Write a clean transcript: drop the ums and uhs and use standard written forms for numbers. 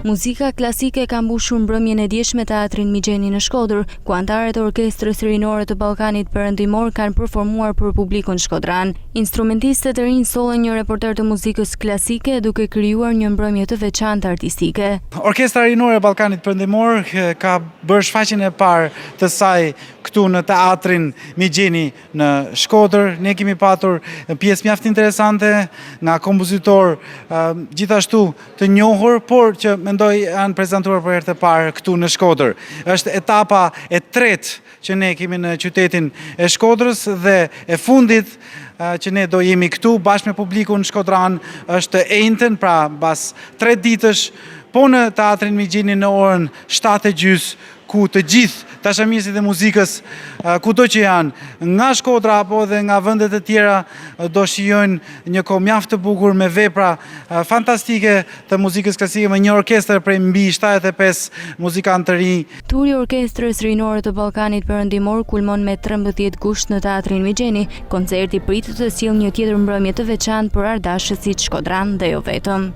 Muzika klasike ka mbushur mbrëmjen e dieshme teatrin Migjeni në Shkodër, ku anëtarët e Orkestrës Rinore të Ballkanit Perëndimor kanë performuar për publikun shkodran. Instrumentistët e rinj sollën një reporter të muzikës klasike duke krijuar një mbrëmje të veçantë artistike. Orkestra Rinore e Ballkanit Perëndimor ka bërë shfaqjen e parë të saj këtu në teatrin Migjeni në Shkodër. Ne kemi patur pjesë mjaft interesante nga kompozitor gjithashtu të njohur, por që mendoj janë prezantuar për herë të parë këtu në Shkodër. Është etapa e tretë që ne kemi në qytetin e Shkodrës dhe e fundit që ne do jemi këtu bashkë me publikun shkodran është e njëjtën, pra pas 3 ditësh, po në teatrin Migjeni në orën 7:30, ku të gjithë dashamirësit e muzikës, kudo që janë, nga Shkodra apo dhe nga vendet e tjera, do shijojnë një kohë mjaft të bukur me vepra fantastike të muzikës klasike me një orkestër prej mbi 75 muzikantë të rinj. Turi i Orkestrës Rinore të Ballkanit Perëndimor kulmon me 13 gusht në teatrin Migjeni. Koncerti pritet të sjellë një tjetër mbrëmje të veçantë për ardashësit shkodran dhe jo vetëm.